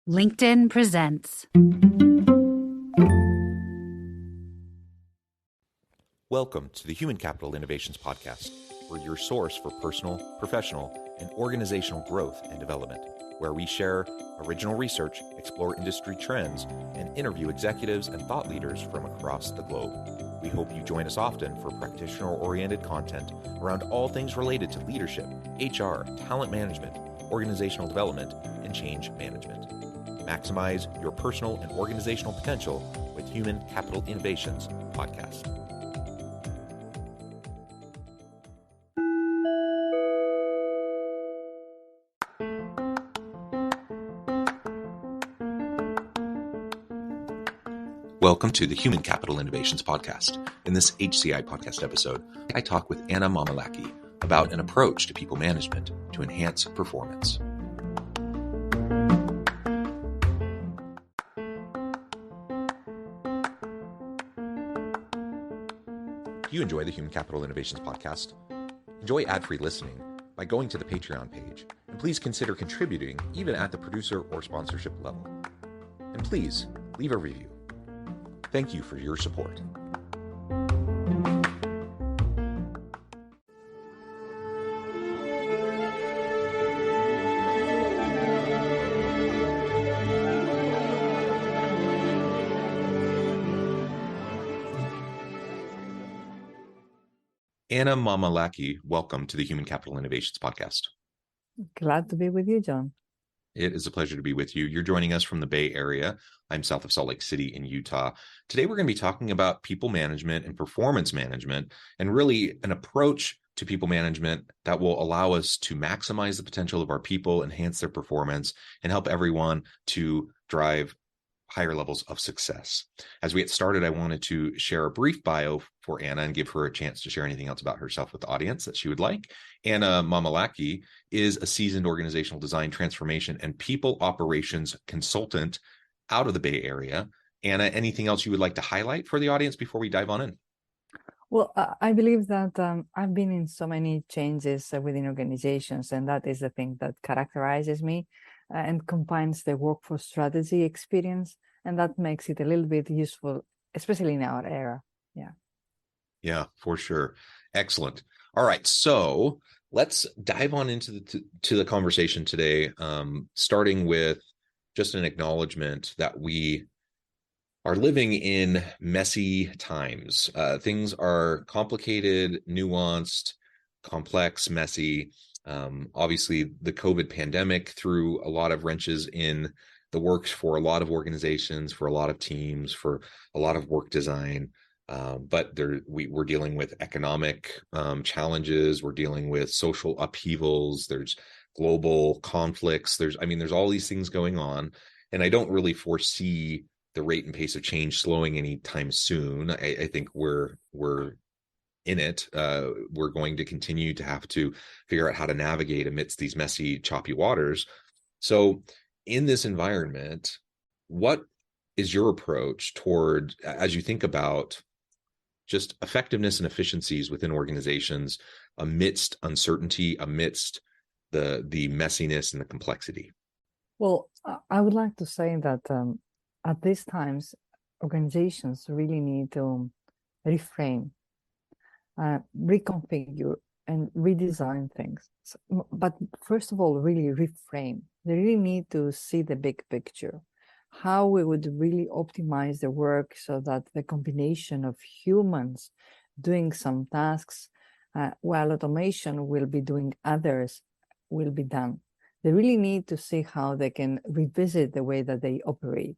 LinkedIn presents. Welcome to the Human Capital Innovations Podcast. We're your source for personal, professional, and organizational growth and development, where we share original research, explore industry trends, and interview executives and thought leaders from across the globe. We hope you join us often for practitioner-oriented content around all things related to leadership, HR, talent management, organizational development, and change management. Maximize your personal and organizational potential with Human Capital Innovations Podcast. Welcome to the Human Capital Innovations Podcast. In this HCI Podcast episode, I talk with Anna Mamalaki about an approach to people management to enhance performance. If you enjoy the Human Capital Innovations Podcast, enjoy ad-free listening by going to the Patreon page, and please consider contributing even at the producer or sponsorship level. And please leave a review. Thank you for your support. Anna Mamalaki, welcome to the Human Capital Innovations Podcast. Glad to be with you, John. It is a pleasure to be with you. You're joining us from the Bay Area. I'm south of Salt Lake City in Utah. Today, we're going to be talking about people management and performance management, and really an approach to people management that will allow us to maximize the potential of our people, enhance their performance, and help everyone to drive higher levels of success. As we get started, I wanted to share a brief bio for Anna and give her a chance to share anything else about herself with the audience that she would like. Anna Mamalaki is a seasoned organizational design, transformation, and people operations consultant out of the Bay Area. Anna, anything else you would like to highlight for the audience before we dive on in? Well, I believe that I've been in so many changes within organizations, and that is the thing that characterizes me and combines the workforce strategy experience, and that makes it a little bit useful, especially in our era. Yeah, for sure. Excellent. All right, so let's dive on into the conversation today, starting with just an acknowledgement that we are living in messy times. Things are complicated, nuanced, complex, messy. Obviously, the COVID pandemic threw a lot of wrenches in the works for a lot of organizations, for a lot of teams, for a lot of work design. But we're dealing with economic challenges. We're dealing with social upheavals. There's global conflicts. There's all these things going on, and I don't really foresee the rate and pace of change slowing anytime soon. I think we're in it. We're going to continue to have to figure out how to navigate amidst these messy, choppy waters. So in this environment, what is your approach toward, as you think about just effectiveness and efficiencies within organizations amidst uncertainty, amidst the messiness and the complexity? Well, I would like to say that at these times, organizations really need to reframe, reconfigure, and redesign things. But first of all, really reframe. They really need to see the big picture, how we would really optimize the work so that the combination of humans doing some tasks while automation will be doing others will be done. They really need to see how they can revisit the way that they operate.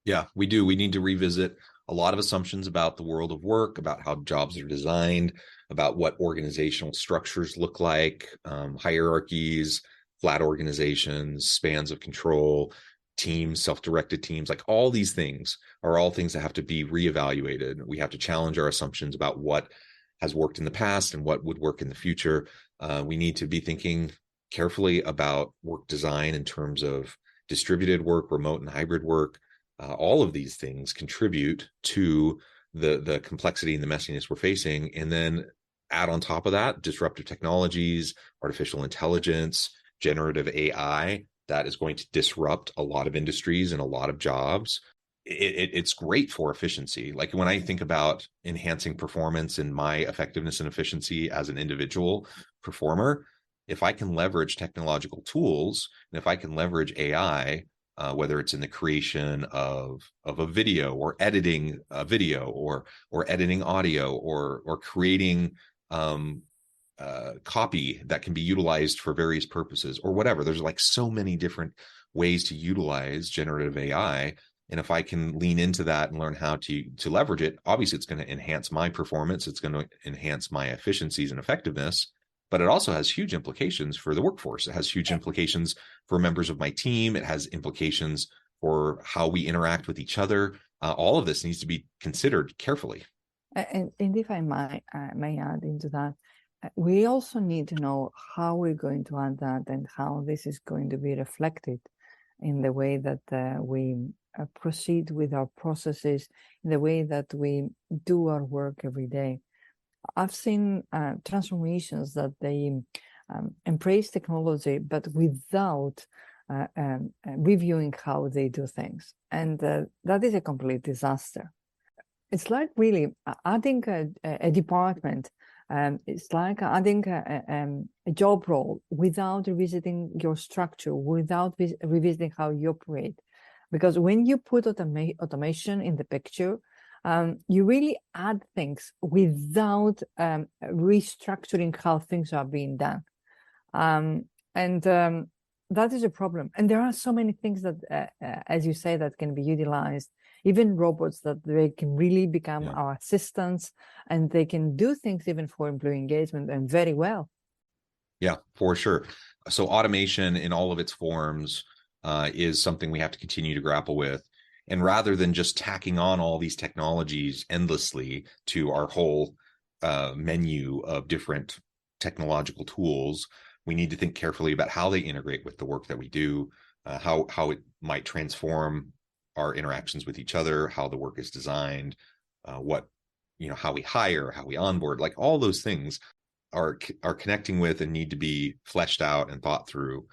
Yeah, we do. We need to revisit a lot of assumptions about the world of work, about how jobs are designed, about what organizational structures look like, hierarchies, flat organizations, spans of control, teams, self-directed teams, like all these things are all things that have to be reevaluated. We have to challenge our assumptions about what has worked in the past and what would work in the future. We need to be thinking carefully about work design in terms of distributed work, remote and hybrid work. All of these things contribute to the complexity and the messiness we're facing. And then add on top of that, disruptive technologies, artificial intelligence, generative AI, that is going to disrupt a lot of industries and a lot of jobs, it's great for efficiency. Like when I think about enhancing performance and my effectiveness and efficiency as an individual performer, if I can leverage technological tools and if I can leverage AI, whether it's in the creation of a video or editing a video or editing audio or creating copy that can be utilized for various purposes or whatever. There's like so many different ways to utilize generative AI. And if I can lean into that and learn how to leverage it, obviously it's going to enhance my performance. It's going to enhance my efficiencies and effectiveness, but it also has huge implications for the workforce. It has huge implications for members of my team. It has implications for how we interact with each other. All of this needs to be considered carefully. And if I may add into that, we also need to know how we're going to add that and how this is going to be reflected in the way that we proceed with our processes, in the way that we do our work every day. I've seen transformations that they embrace technology, but without reviewing how they do things. And that is a complete disaster. It's like really adding a department. It's like adding a job role without revisiting your structure, without revisiting how you operate. Because when you put automation in the picture, you really add things without restructuring how things are being done. That is a problem. And there are so many things that, as you say, that can be utilized, even robots that they can really become our assistants, and they can do things even for employee engagement and very well. Yeah, for sure. So automation in all of its forms is something we have to continue to grapple with. And rather than just tacking on all these technologies endlessly to our whole menu of different technological tools, we need to think carefully about how they integrate with the work that we do, how it might transform our interactions with each other, how the work is designed, how we hire, how we onboard, like all those things are connecting with and need to be fleshed out and thought through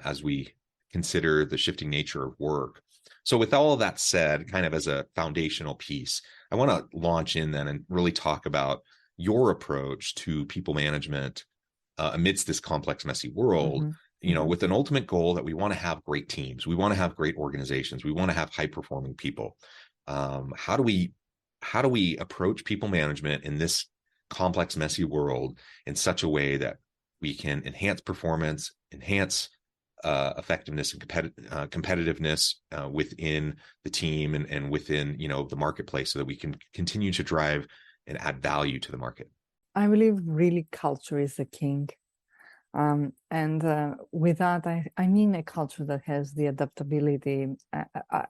as we consider the shifting nature of work. So with all of that said, kind of as a foundational piece, I want to launch in then and really talk about your approach to people management amidst this complex, messy world, with an ultimate goal that we want to have great teams. We want to have great organizations. We want to have high performing people. How do we approach people management in this complex, messy world in such a way that we can enhance performance, enhance effectiveness and competitiveness within the team and within the marketplace, so that we can continue to drive and add value to the market? I believe really culture is the king. With that, I mean a culture that has the adaptability,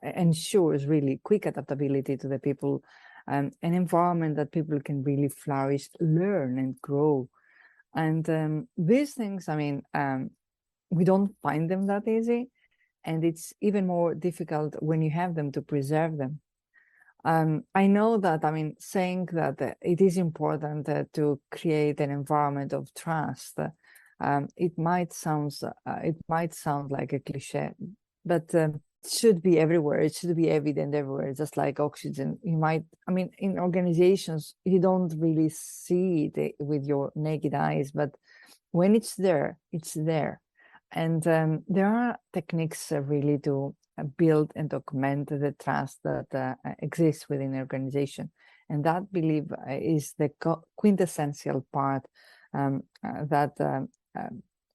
ensures really quick adaptability to the people, an environment that people can really flourish, learn and grow. And these things, we don't find them that easy. And it's even more difficult when you have them to preserve them. I know that, saying that it is important to create an environment of trust, it might sound like a cliche, but it should be everywhere. It should be evident everywhere, just like oxygen. In organizations, you don't really see it with your naked eyes, but when it's there, it's there. And there are techniques really to build and document the trust that exists within the organization. And that, believe, is the quintessential part that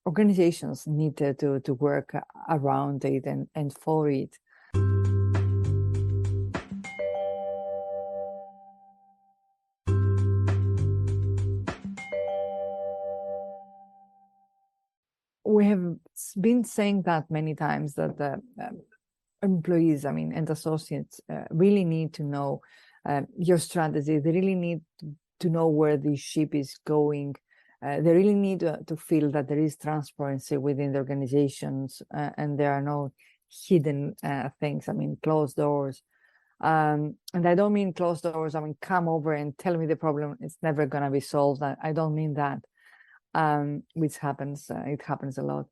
organizations need to work around it and for it. We have been saying that many times, that the employees, and associates really need to know your strategy. They really need to know where the ship is going. They really need to feel that there is transparency within the organizations and there are no hidden things, closed doors. And I don't mean closed doors, come over and tell me the problem. It's never going to be solved. I don't mean that. Which happens, it happens a lot.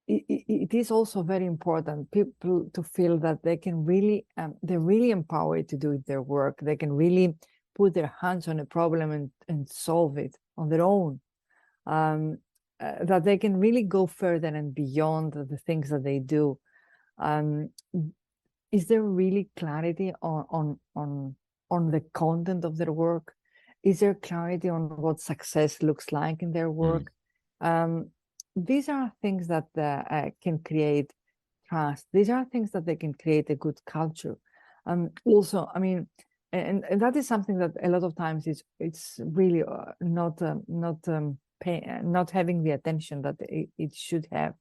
it is also very important people to feel that they can really, they're really empowered to do their work. They can really put their hands on a problem and solve it on their own. That they can really go further and beyond the things that they do. Is there really clarity on the content of their work? Is there clarity on what success looks like in their work? These are things that can create trust. These are things that they can create a good culture. Also, I mean, and that is something that a lot of times it's really not having the attention that it should have.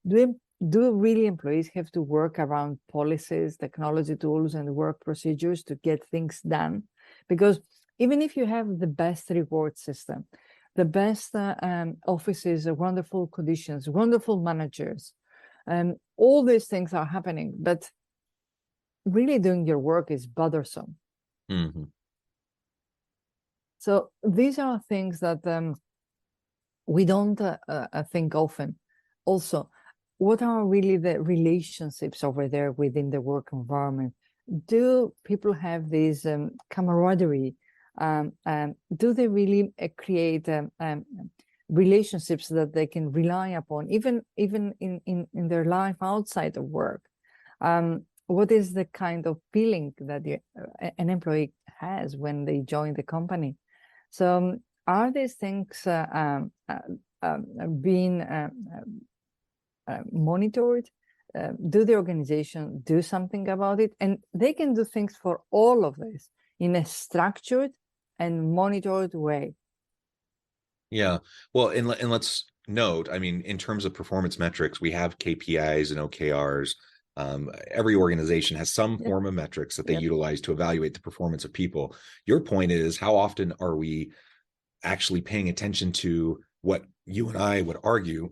Do really employees have to work around policies, technology tools, and work procedures to get things done? Because even if you have the best reward system, the best offices, wonderful conditions, wonderful managers, all these things are happening, but really doing your work is bothersome. Mm-hmm. So these are things that we don't think often. Also, what are really the relationships over there within the work environment? Do people have this camaraderie? Do they really create relationships that they can rely upon, even in their life outside of work? What is the kind of feeling that an employee has when they join the company? So are these things being monitored? Do the organization do something about it? And they can do things for all of this in a structured and monitored way. Yeah. Well, and let's note, I mean, in terms of performance metrics, we have KPIs and OKRs. Every organization has some form of metrics that they utilize to evaluate the performance of people. Your point is, how often are we actually paying attention to what you and I would argue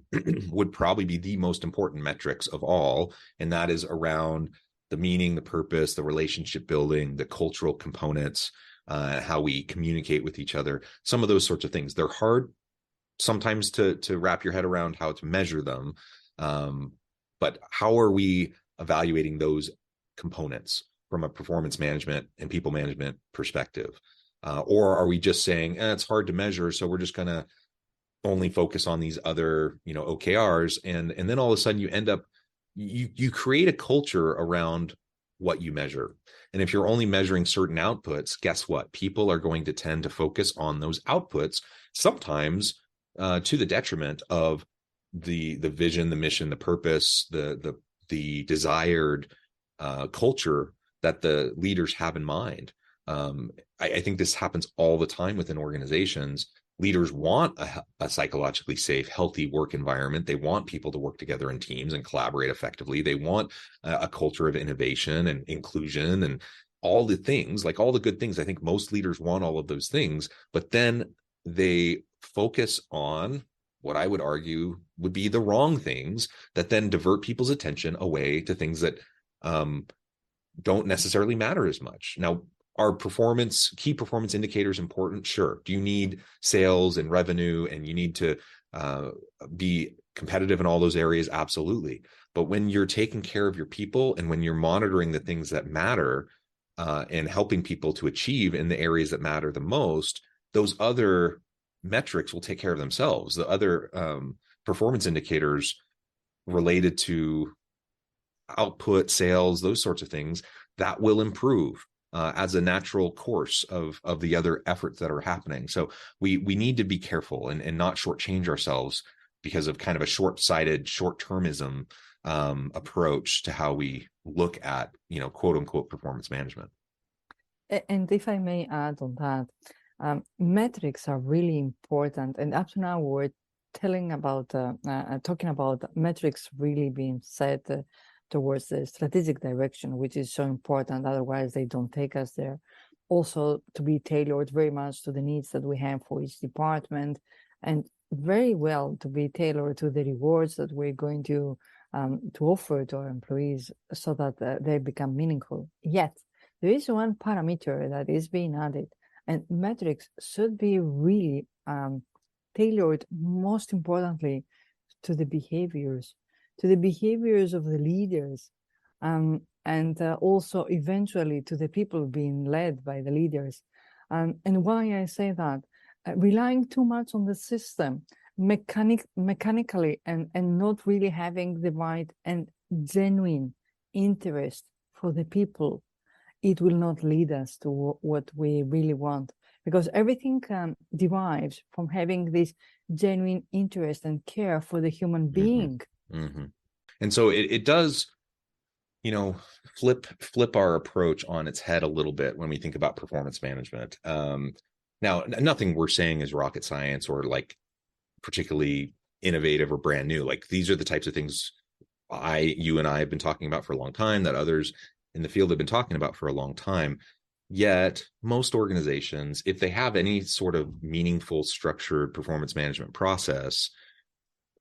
would probably be the most important metrics of all, and that is around the meaning, the purpose, the relationship building, the cultural components, how we communicate with each other, some of those sorts of things. They're hard sometimes to wrap your head around how to measure them, but how are we evaluating those components from a performance management and people management perspective? Or are we just saying, it's hard to measure, so we're just going to only focus on these other, OKRs, and then all of a sudden you end up, you create a culture around what you measure. And if you're only measuring certain outputs, guess what? People are going to tend to focus on those outputs, sometimes to the detriment of the vision, the mission, the purpose, the desired culture that the leaders have in mind. I think this happens all the time within organizations. Leaders want a psychologically safe, healthy work environment. They want people to work together in teams and collaborate effectively. They want a culture of innovation and inclusion and all the things, like all the good things. I think most leaders want all of those things, but then they focus on what I would argue would be the wrong things that then divert people's attention away to things that don't necessarily matter as much. Now, are key performance indicators important? Sure. Do you need sales and revenue and you need to be competitive in all those areas? Absolutely. But when you're taking care of your people and when you're monitoring the things that matter and helping people to achieve in the areas that matter the most, those other metrics will take care of themselves. The other performance indicators related to output, sales, those sorts of things, that will improve as a natural course of the other efforts that are happening. So we need to be careful and not shortchange ourselves because of kind of a short-sighted, short-termism approach to how we look at, quote unquote, performance management. And if I may add on that, metrics are really important. And up to now, we're talking about metrics really being set towards the strategic direction, which is so important. Otherwise, they don't take us there. Also, to be tailored very much to the needs that we have for each department, and very well to be tailored to the rewards that we're going to offer to our employees, so that they become meaningful. Yet, there is one parameter that is being added, and metrics should be really tailored, most importantly, to the behaviors, to the behaviors of the leaders, and also eventually to the people being led by the leaders. And why I say that, relying too much on the system mechanically and not really having the right and genuine interest for the people, it will not lead us to what we really want, because everything derives from having this genuine interest and care for the human being. And so it does, flip our approach on its head a little bit when we think about performance management. Now, nothing we're saying is rocket science or like particularly innovative or brand new. Like, these are the types of things you and I have been talking about for a long time, that others in the field have been talking about for a long time. Yet most organizations, if they have any sort of meaningful, structured performance management process,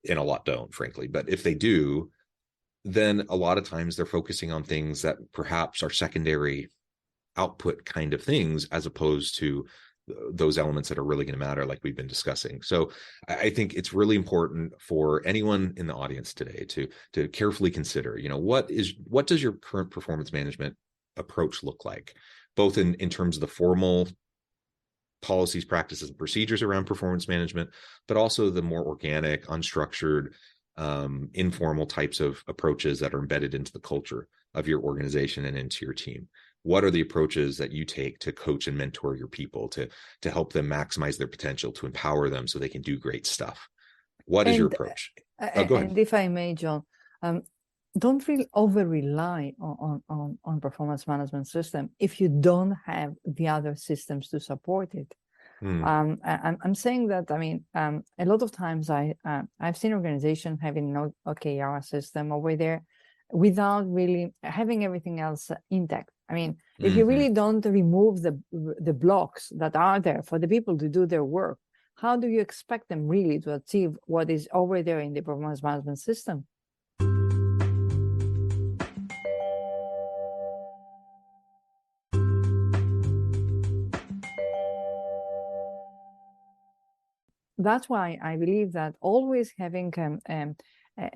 and a lot don't, frankly, but if they do, then a lot of times they're focusing on things that perhaps are secondary output kind of things, as opposed to those elements that are really going to matter, like we've been discussing. So I think it's really important for anyone in the audience today to carefully consider, what does your current performance management approach look like, both in terms of the formal policies, practices, and procedures around performance management, but also the more organic, unstructured, informal types of approaches that are embedded into the culture of your organization and into your team. What are the approaches that you take to coach and mentor your people, to help them maximize their potential, to empower them so they can do great stuff? What is your approach? Go ahead. And if I may, John, don't really over-rely on performance management system if you don't have the other systems to support it. I'm saying that, a lot of times I've seen organizations having no OKR system over there without really having everything else intact. If you really don't remove the blocks that are there for the people to do their work, how do you expect them really to achieve what is over there in the performance management system? That's why I believe that always having a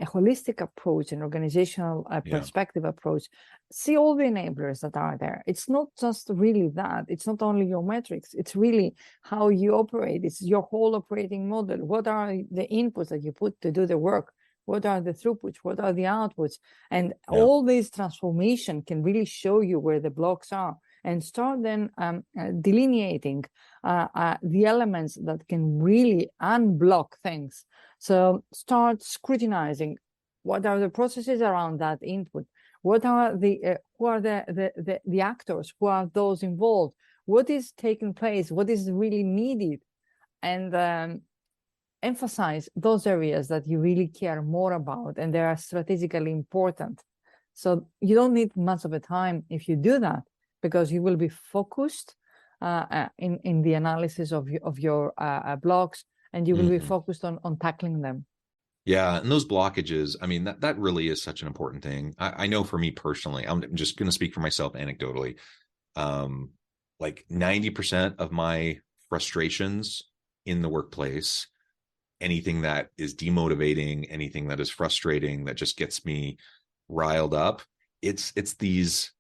holistic approach, an organizational perspective approach, see all the enablers that are there. It's not just really that. It's not only your metrics. It's really how you operate. It's your whole operating model. What are the inputs that you put to do the work? What are the throughputs? What are the outputs? And all this transformation can really show you where the blocks are, and start then delineating the elements that can really unblock things. So start scrutinizing what are the processes around that input, what are who are the actors, who are those involved, what is taking place, what is really needed, and emphasize those areas that you really care more about and they are strategically important. So you don't need much of a time if you do that, because you will be focused in the analysis of your blocks, and you will be focused on tackling them. Yeah, and those blockages, that really is such an important thing. I know for me personally, I'm just going to speak for myself anecdotally. Like 90% of my frustrations in the workplace, anything that is demotivating, anything that is frustrating, that just gets me riled up, it's these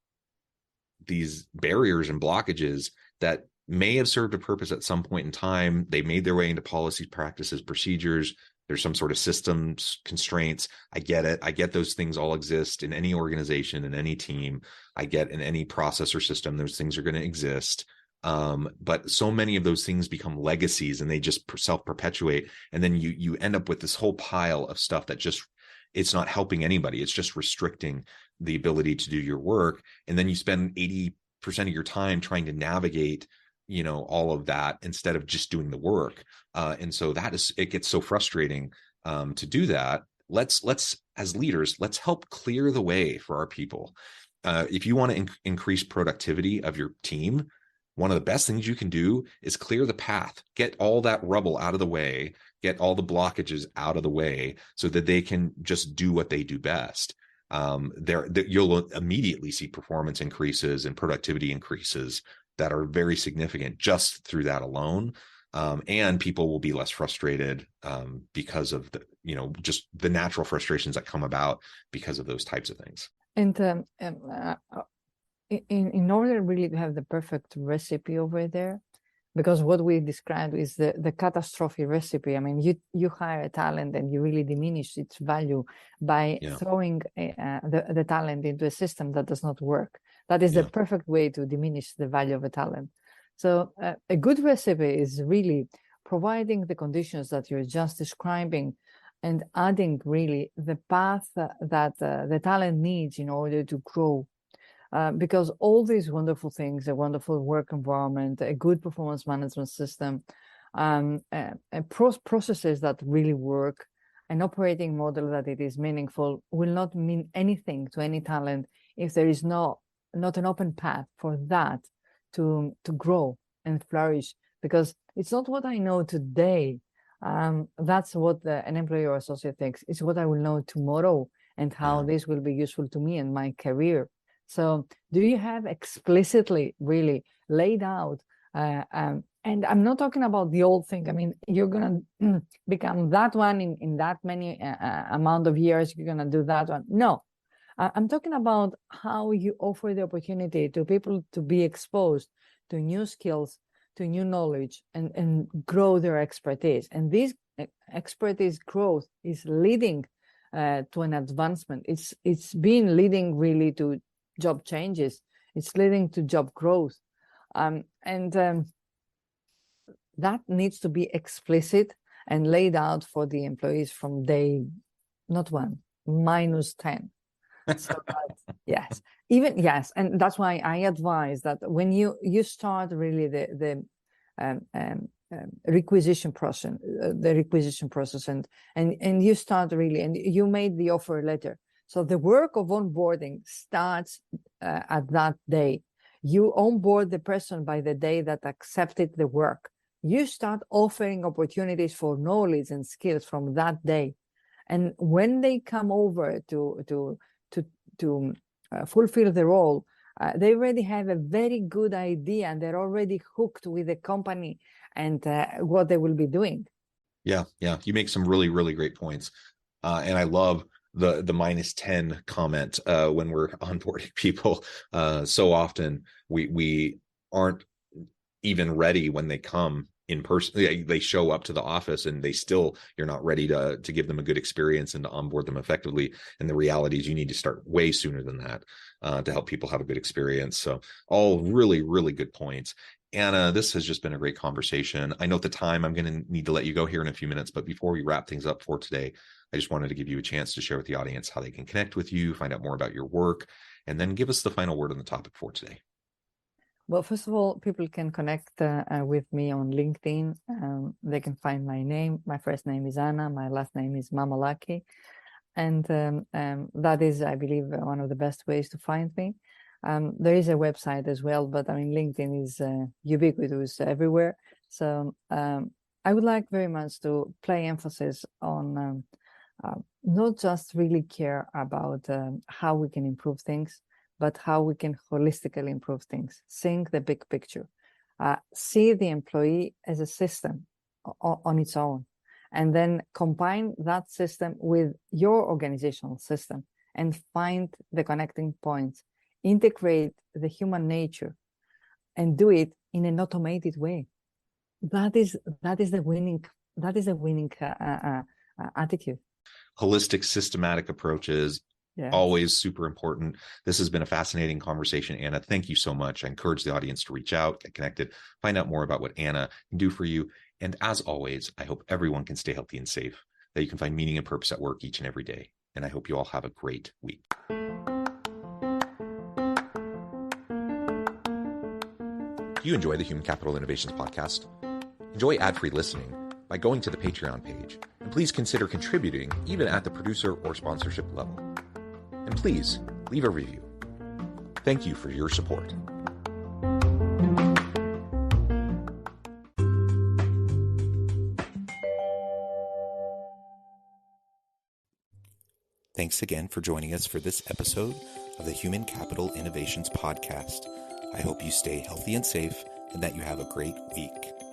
barriers and blockages that may have served a purpose at some point in time. They made their way into policies, practices, procedures. There's some sort of systems constraints. I get it. I get those things all exist in any organization, in any team. I get in any process or system, those things are going to exist. But so many of those things become legacies and they just self-perpetuate. And then you end up with this whole pile of stuff that just, it's not helping anybody. It's just restricting the ability to do your work. And then you spend 80% of your time trying to navigate, all of that instead of just doing the work. And so it gets so frustrating to do that. Let's as leaders, let's help clear the way for our people. If you want to increase productivity of your team, one of the best things you can do is clear the path, get all that rubble out of the way, get all the blockages out of the way so that they can just do what they do best. You'll immediately see performance increases and productivity increases that are very significant just through that alone. And people will be less frustrated because of the, just the natural frustrations that come about because of those types of things. And in order really to have the perfect recipe over there, because what we described is the catastrophic recipe. I mean, you hire a talent and you really diminish its value by throwing the talent into a system that does not work. That is the perfect way to diminish the value of a talent. So a good recipe is really providing the conditions that you're just describing and adding really the path that the talent needs in order to grow. Because all these wonderful things, a wonderful work environment, a good performance management system, processes that really work, an operating model that it is meaningful will not mean anything to any talent if there is not an open path for that to grow and flourish. Because it's not what I know today. That's what an employee or associate thinks. It's what I will know tomorrow and how this will be useful to me and my career. So do you have explicitly really laid out, and I'm not talking about the old thing. I mean, you're going to become that one in that many amount of years, you're going to do that one. No, I'm talking about how you offer the opportunity to people to be exposed to new skills, to new knowledge, and grow their expertise. And this expertise growth is leading to an advancement. It's been leading really to job changes. It's leading to job growth. That needs to be explicit and laid out for the employees from day, not one, -10. So yes, and that's why I advise that when you start really the requisition process, and you start really, and you made the offer letter. So the work of onboarding starts at that day. You onboard the person by the day that accepted the work. You start offering opportunities for knowledge and skills from that day. And when they come over to fulfill the role, they already have a very good idea and they're already hooked with the company and what they will be doing. Yeah. You make some really, really great points. And I love the -10 comment when we're onboarding people. So often we aren't even ready when they come in person. They show up to the office and you're not ready to give them a good experience and to onboard them effectively. And the reality is you need to start way sooner than that to help people have a good experience. So all really, really good points. Anna, this has just been a great conversation. I know at the time I'm going to need to let you go here in a few minutes, but before we wrap things up for today, I just wanted to give you a chance to share with the audience how they can connect with you, find out more about your work, and then give us the final word on the topic for today. Well, first of all, people can connect with me on LinkedIn. They can find my name. My first name is Anna. My last name is Mamalaki. And that is, I believe, one of the best ways to find me. There is a website as well, but I mean, LinkedIn is ubiquitous everywhere. So I would like very much to play emphasis on not just really care about how we can improve things, but how we can holistically improve things. Think the big picture. See the employee as a system on its own, and then combine that system with your organizational system and find the connecting points. Integrate the human nature and do it in an automated way. That is the winning attitude. Holistic, systematic approaches, always super important. This has been a fascinating conversation, Anna. Thank you so much. I encourage the audience to reach out, get connected, find out more about what Anna can do for you. And as always, I hope everyone can stay healthy and safe, that you can find meaning and purpose at work each and every day. And I hope you all have a great week. Do you enjoy the Human Capital Innovations podcast? Enjoy ad-free listening by going to the Patreon page, and please consider contributing even at the producer or sponsorship level. And please leave a review. Thank you for your support. Thanks again for joining us for this episode of the Human Capital Innovations podcast. I hope you stay healthy and safe and that you have a great week.